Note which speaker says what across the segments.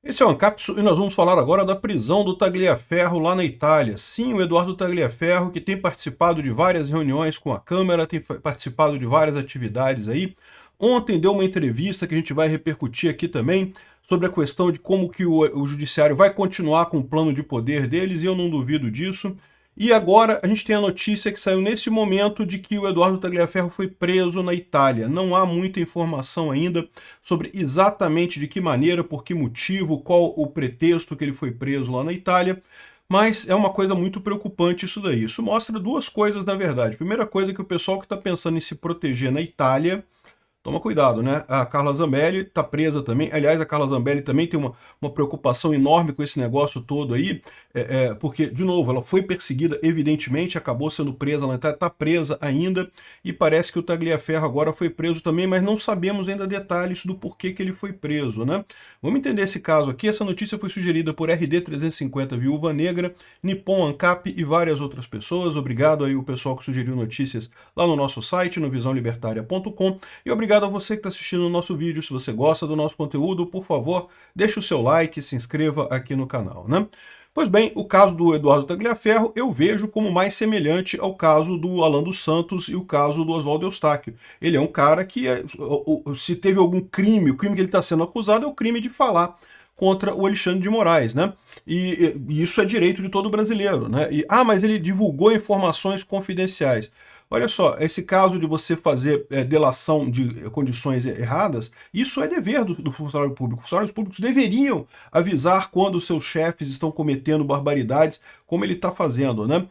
Speaker 1: Esse é o Ancapsu e nós vamos falar agora da prisão do Tagliaferro lá na Itália. Sim, o Eduardo Tagliaferro, que tem participado de várias reuniões com a Câmara, tem participado de várias atividades aí. Ontem deu uma entrevista que a gente vai repercutir aqui também sobre a questão de como que o judiciário vai continuar com o plano de poder deles, e eu não duvido disso. E agora a gente tem a notícia que saiu nesse momento de que o Eduardo Tagliaferro foi preso na Itália. Não há muita informação ainda sobre exatamente de que maneira, por que motivo, qual o pretexto que ele foi preso lá na Itália, mas é uma coisa muito preocupante isso daí. Isso mostra duas coisas, na verdade. Primeira coisa é que o pessoal que está pensando em se proteger na Itália, toma cuidado, né? A Carla Zambelli está presa também. Aliás, a Carla Zambelli também tem uma preocupação enorme com esse negócio todo aí, porque, de novo, ela foi perseguida, evidentemente, acabou sendo presa, ela está presa ainda, e parece que o Tagliaferro agora foi preso também, mas não sabemos ainda detalhes do porquê que ele foi preso, né? Vamos entender esse caso aqui. Essa notícia foi sugerida por RD350 Viúva Negra, Nippon Ancap e várias outras pessoas. Obrigado aí o pessoal que sugeriu notícias lá no nosso site, no visãolibertaria.com, e obrigado a você que está assistindo o nosso vídeo. Se você gosta do nosso conteúdo, por favor, deixe o seu like e se inscreva aqui no canal, né? Pois bem, o caso do Eduardo Tagliaferro eu vejo como mais semelhante ao caso do Alan dos Santos e o caso do Oswaldo Eustáquio. Ele é um cara que, se teve algum crime, o crime que ele está sendo acusado é o crime de falar contra o Alexandre de Moraes, né? E isso é direito de todo brasileiro, né? Mas ele divulgou informações confidenciais. Olha só, esse caso de você fazer delação de condições erradas, isso é dever do funcionário público. Os funcionários públicos deveriam avisar quando os seus chefes estão cometendo barbaridades, como ele está fazendo, né?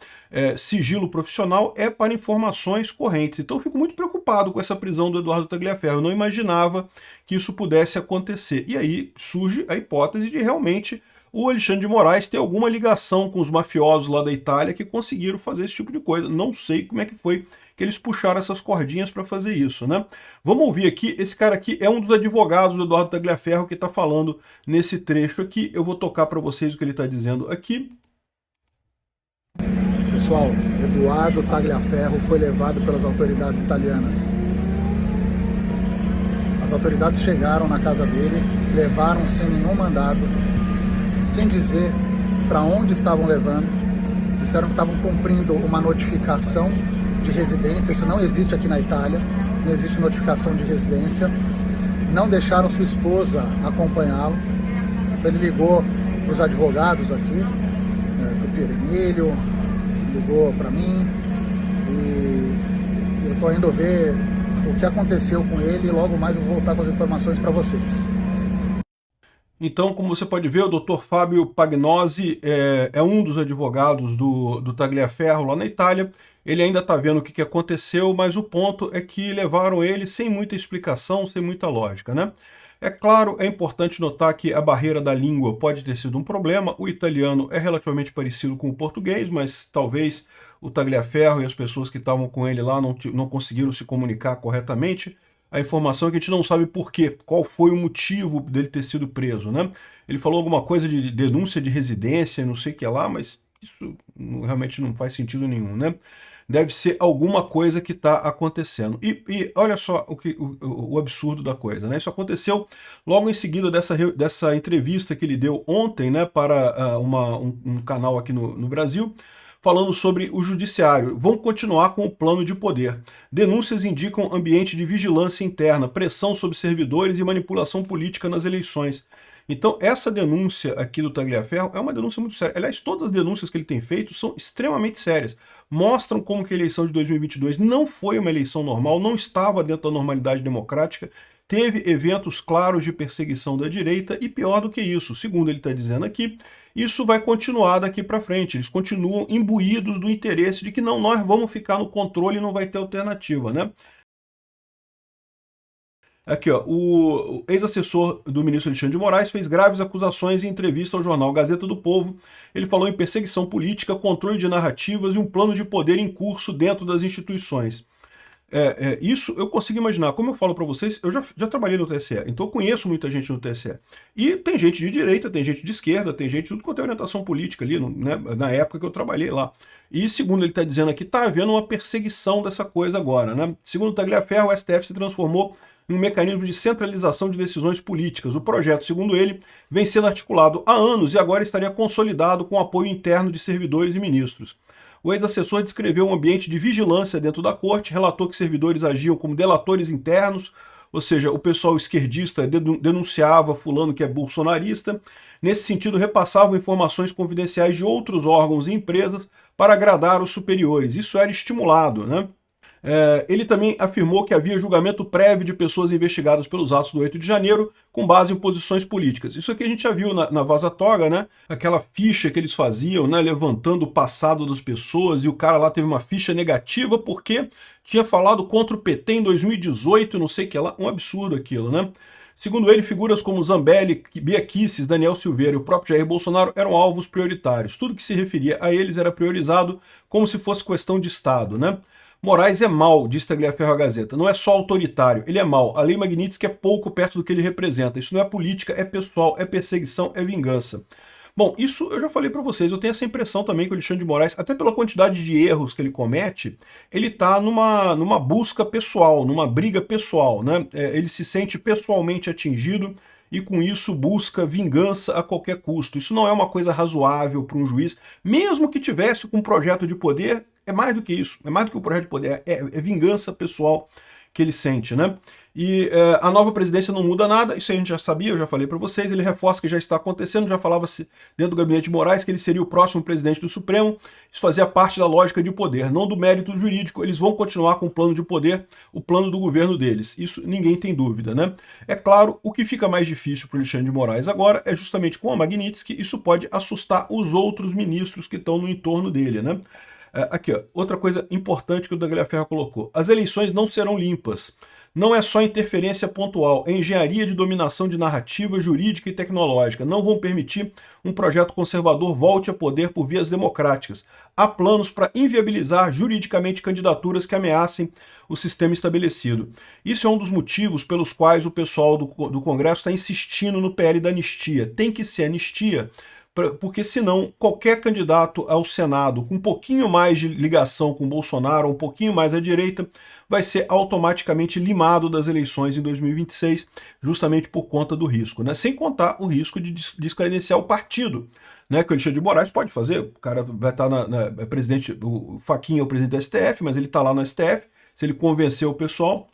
Speaker 1: Sigilo profissional é para informações correntes. Então eu fico muito preocupado com essa prisão do Eduardo Tagliaferro. Eu não imaginava que isso pudesse acontecer. E aí surge a hipótese de realmente o Alexandre de Moraes ter alguma ligação com os mafiosos lá da Itália que conseguiram fazer esse tipo de coisa. Não sei como é que foi que eles puxaram essas cordinhas para fazer isso, né? Vamos ouvir aqui, esse cara aqui é um dos advogados do Eduardo Tagliaferro que está falando nesse trecho aqui. Eu vou tocar para vocês o que ele está dizendo aqui.
Speaker 2: Pessoal, Eduardo Tagliaferro foi levado pelas autoridades italianas. As autoridades chegaram na casa dele, levaram sem nenhum mandado, sem dizer para onde estavam levando. Disseram que estavam cumprindo uma notificação de residência. Isso não existe aqui na Itália, não existe notificação de residência. Não deixaram sua esposa acompanhá-lo. Ele ligou para os advogados aqui, para o Piero Emílio, ligou para mim, e eu estou indo ver o que aconteceu com ele, e logo mais eu vou voltar com as informações para vocês.
Speaker 1: Então, como você pode ver, o Dr. Fábio Pagnosi é um dos advogados do Tagliaferro lá na Itália. Ele ainda está vendo o que aconteceu, mas o ponto é que levaram ele sem muita explicação, sem muita lógica, né? É claro, é importante notar que a barreira da língua pode ter sido um problema. O italiano é relativamente parecido com o português, mas talvez o Tagliaferro e as pessoas que estavam com ele lá não conseguiram se comunicar corretamente. A informação é que a gente não sabe por quê, qual foi o motivo dele ter sido preso, né? Ele falou alguma coisa de denúncia de residência, não sei o que lá, mas isso realmente não faz sentido nenhum, né? Deve ser alguma coisa que está acontecendo. E olha só o absurdo da coisa, né? Isso aconteceu logo em seguida dessa entrevista que ele deu ontem, né, para um canal aqui no Brasil, falando sobre o judiciário. Vão continuar com o plano de poder. Denúncias indicam ambiente de vigilância interna, pressão sobre servidores e manipulação política nas eleições. Então, essa denúncia aqui do Tagliaferro é uma denúncia muito séria. Aliás, todas as denúncias que ele tem feito são extremamente sérias. Mostram como que a eleição de 2022 não foi uma eleição normal, não estava dentro da normalidade democrática, teve eventos claros de perseguição da direita e, pior do que isso, segundo ele está dizendo aqui, isso vai continuar daqui para frente. Eles continuam imbuídos do interesse de que não, nós vamos ficar no controle e não vai ter alternativa, né? Aqui, ó, o ex-assessor do ministro Alexandre de Moraes fez graves acusações em entrevista ao jornal Gazeta do Povo. Ele falou em perseguição política, controle de narrativas e um plano de poder em curso dentro das instituições. Isso eu consigo imaginar. Como eu falo para vocês, eu já trabalhei no TSE, então eu conheço muita gente no TSE. E tem gente de direita, tem gente de esquerda, tem gente tudo quanto é orientação política ali, né, na época que eu trabalhei lá. E segundo ele está dizendo aqui, está havendo uma perseguição dessa coisa agora, né? Segundo o Tagliaferro, o STF se transformou em um mecanismo de centralização de decisões políticas. O projeto, segundo ele, vem sendo articulado há anos e agora estaria consolidado com apoio interno de servidores e ministros. O ex-assessor descreveu um ambiente de vigilância dentro da corte, relatou que servidores agiam como delatores internos, ou seja, o pessoal esquerdista denunciava fulano que é bolsonarista. Nesse sentido, repassavam informações confidenciais de outros órgãos e empresas para agradar os superiores. Isso era estimulado, né? Ele também afirmou que havia julgamento prévio de pessoas investigadas pelos atos do 8 de janeiro com base em posições políticas. Isso aqui a gente já viu na Vaza Toga, né? Aquela ficha que eles faziam, né? Levantando o passado das pessoas, e o cara lá teve uma ficha negativa porque tinha falado contra o PT em 2018, não sei o que lá. Um absurdo aquilo, né? Segundo ele, figuras como Zambelli, Bia Kicis, Daniel Silveira e o próprio Jair Bolsonaro eram alvos prioritários. Tudo que se referia a eles era priorizado como se fosse questão de Estado, né? Moraes é mau, diz Tagliaferro à Gazeta. Não é só autoritário, ele é mau. A lei Magnitsky é pouco perto do que ele representa. Isso não é política, é pessoal, é perseguição, é vingança. Bom, isso eu já falei para vocês. Eu tenho essa impressão também que o Alexandre de Moraes, até pela quantidade de erros que ele comete, ele está numa busca pessoal, numa briga pessoal, né? Ele se sente pessoalmente atingido e com isso busca vingança a qualquer custo. Isso não é uma coisa razoável para um juiz, mesmo que tivesse com um projeto de poder. É mais do que isso, é mais do que o projeto de poder, é vingança pessoal que ele sente, né? E a nova presidência não muda nada, isso a gente já sabia, eu já falei para vocês, ele reforça que já está acontecendo, já falava-se dentro do gabinete de Moraes que ele seria o próximo presidente do Supremo, isso fazia parte da lógica de poder, não do mérito jurídico. Eles vão continuar com o plano de poder, o plano do governo deles, isso ninguém tem dúvida, né? É claro, o que fica mais difícil para o Alexandre de Moraes agora é justamente com a Magnitsky, isso pode assustar os outros ministros que estão no entorno dele, né? Aqui, ó, outra coisa importante que o Tagliaferro colocou. As eleições não serão limpas. Não é só interferência pontual, é engenharia de dominação de narrativa jurídica e tecnológica. Não vão permitir um projeto conservador volte a poder por vias democráticas. Há planos para inviabilizar juridicamente candidaturas que ameacem o sistema estabelecido. Isso é um dos motivos pelos quais o pessoal do Congresso está insistindo no PL da anistia. Tem que ser anistia, porque senão qualquer candidato ao Senado com um pouquinho mais de ligação com Bolsonaro, um pouquinho mais à direita, vai ser automaticamente limado das eleições em 2026, justamente por conta do risco, né? Sem contar o risco de descredenciar o partido, né? Que o Alexandre de Moraes pode fazer. O cara vai estar presidente, o Fachin é o presidente do STF, mas ele está lá no STF, se ele convencer o pessoal.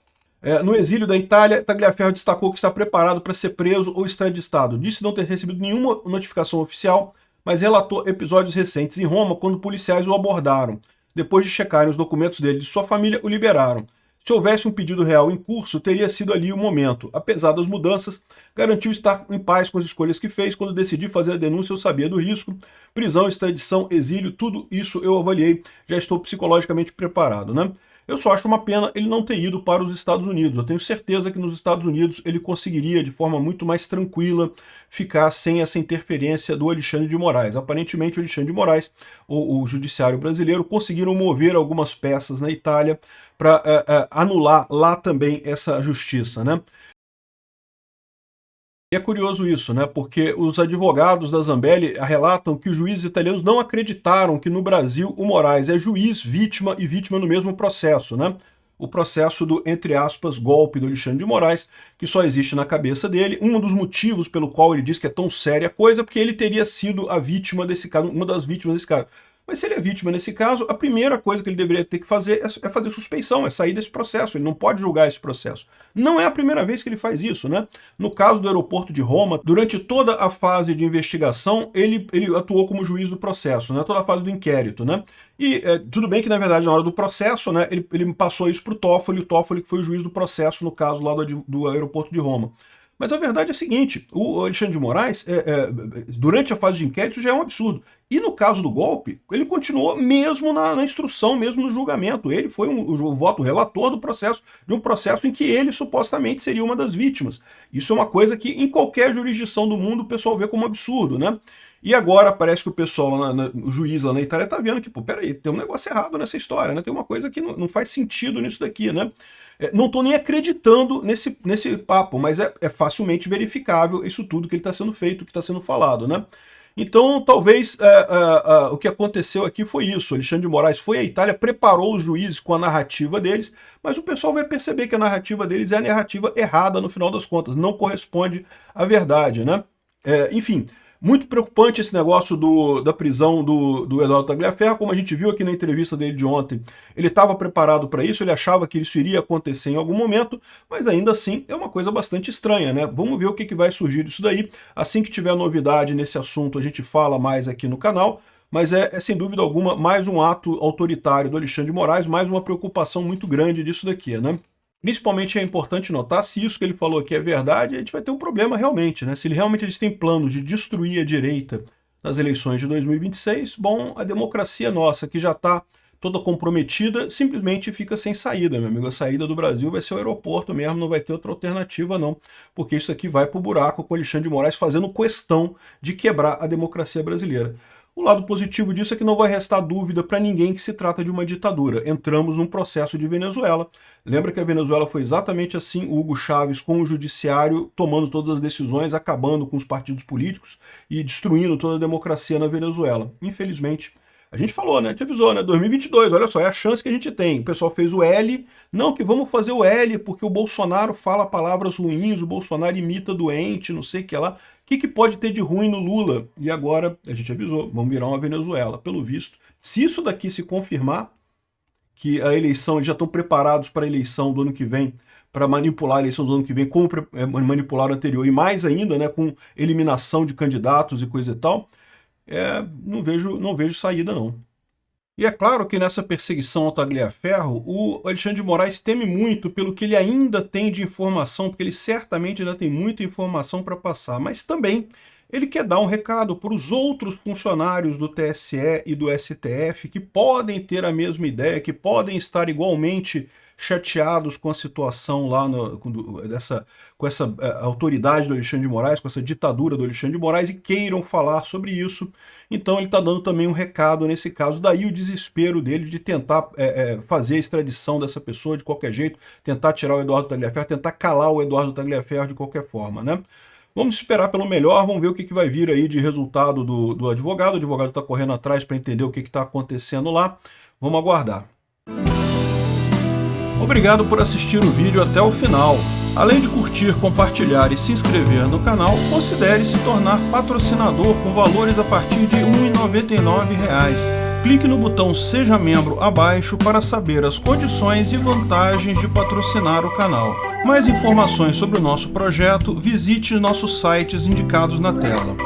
Speaker 1: No exílio da Itália, Tagliaferro destacou que está preparado para ser preso ou extraditado. Disse não ter recebido nenhuma notificação oficial, mas relatou episódios recentes em Roma quando policiais o abordaram. Depois de checarem os documentos dele e de sua família, o liberaram. Se houvesse um pedido real em curso, teria sido ali o momento. Apesar das mudanças, garantiu estar em paz com as escolhas que fez. Quando decidi fazer a denúncia, eu sabia do risco. Prisão, extradição, exílio, tudo isso eu avaliei. Já estou psicologicamente preparado, né? Eu só acho uma pena ele não ter ido para os Estados Unidos. Eu tenho certeza que nos Estados Unidos ele conseguiria, de forma muito mais tranquila, ficar sem essa interferência do Alexandre de Moraes. Aparentemente, o Alexandre de Moraes, o judiciário brasileiro, conseguiram mover algumas peças na Itália para anular lá também essa justiça, né? E é curioso isso, né? Porque os advogados da Zambelli relatam que os juízes italianos não acreditaram que no Brasil o Moraes é juiz, vítima e vítima no mesmo processo, né? O processo do, entre aspas, golpe do Alexandre de Moraes, que só existe na cabeça dele. Um dos motivos pelo qual ele diz que é tão séria a coisa é porque ele teria sido a vítima desse caso, uma das vítimas desse caso. Mas se ele é vítima nesse caso, a primeira coisa que ele deveria ter que fazer é fazer suspeição, é sair desse processo. Ele não pode julgar esse processo. Não é a primeira vez que ele faz isso, né? No caso do aeroporto de Roma, durante toda a fase de investigação, ele atuou como juiz do processo, né? Toda a fase do inquérito, né? E tudo bem que, na verdade, na hora do processo, né, ele passou isso para o Toffoli que foi o juiz do processo, no caso lá do aeroporto de Roma. Mas a verdade é a seguinte, o Alexandre de Moraes, durante a fase de inquérito, já é um absurdo. E no caso do golpe, ele continuou mesmo na instrução, mesmo no julgamento. Ele foi o voto relator do processo, de um processo em que ele supostamente seria uma das vítimas. Isso é uma coisa que em qualquer jurisdição do mundo o pessoal vê como absurdo, né? E agora parece que o pessoal, o juiz lá na Itália está vendo que, pô, peraí, tem um negócio errado nessa história, né? Tem uma coisa que não faz sentido nisso daqui, né? Não estou nem acreditando nesse papo, mas é facilmente verificável isso tudo que ele está sendo feito, que está sendo falado, né? Então, talvez o que aconteceu aqui foi isso. Alexandre de Moraes foi à Itália, preparou os juízes com a narrativa deles, mas o pessoal vai perceber que a narrativa deles é a narrativa errada no final das contas, não corresponde à verdade, né? Enfim, muito preocupante esse negócio da prisão do Eduardo Tagliaferro. Como a gente viu aqui na entrevista dele de ontem, ele estava preparado para isso, ele achava que isso iria acontecer em algum momento, mas ainda assim é uma coisa bastante estranha, né? Vamos ver o que vai surgir disso daí. Assim que tiver novidade nesse assunto, a gente fala mais aqui no canal, mas é sem dúvida alguma mais um ato autoritário do Alexandre de Moraes, mais uma preocupação muito grande disso daqui, né? Principalmente é importante notar, se isso que ele falou aqui é verdade, a gente vai ter um problema realmente, né? Se realmente eles têm planos de destruir a direita nas eleições de 2026, bom, a democracia nossa, que já está toda comprometida, simplesmente fica sem saída, meu amigo. A saída do Brasil vai ser o aeroporto mesmo, não vai ter outra alternativa não, porque isso aqui vai para o buraco com o Alexandre de Moraes fazendo questão de quebrar a democracia brasileira. O lado positivo disso é que não vai restar dúvida para ninguém que se trata de uma ditadura. Entramos num processo de Venezuela. Lembra que a Venezuela foi exatamente assim, o Hugo Chávez com o judiciário tomando todas as decisões, acabando com os partidos políticos e destruindo toda a democracia na Venezuela. Infelizmente, a gente falou, né? A gente avisou, né? 2022, olha só, é a chance que a gente tem. O pessoal fez o L. Não, que vamos fazer o L, porque o Bolsonaro fala palavras ruins, o Bolsonaro imita doente, não sei o que lá. O que pode ter de ruim no Lula? E agora, a gente avisou, vamos virar uma Venezuela. Pelo visto, se isso daqui se confirmar, que a eleição, eles já estão preparados para a eleição do ano que vem, para manipular a eleição do ano que vem, como manipular a anterior, e mais ainda, né, com eliminação de candidatos e coisa e tal, não vejo saída não. E é claro que nessa perseguição ao Tagliaferro, o Alexandre de Moraes teme muito pelo que ele ainda tem de informação, porque ele certamente ainda tem muita informação para passar, mas também ele quer dar um recado para os outros funcionários do TSE e do STF que podem ter a mesma ideia, que podem estar igualmente chateados com a situação lá com essa autoridade do Alexandre de Moraes, com essa ditadura do Alexandre de Moraes, e queiram falar sobre isso. Então ele está dando também um recado nesse caso, daí o desespero dele de tentar fazer a extradição dessa pessoa de qualquer jeito, tentar tirar o Eduardo Tagliaferro, tentar calar o Eduardo Tagliaferro de qualquer forma, né? Vamos esperar pelo melhor, vamos ver o que vai vir aí de resultado do advogado. O advogado está correndo atrás para entender o que está acontecendo lá. Vamos aguardar. Obrigado por assistir o vídeo até o final. Além de curtir, compartilhar e se inscrever no canal, considere se tornar patrocinador com valores a partir de R$ 1,99. Clique no botão Seja Membro abaixo para saber as condições e vantagens de patrocinar o canal. Mais informações sobre o nosso projeto, visite nossos sites indicados na tela.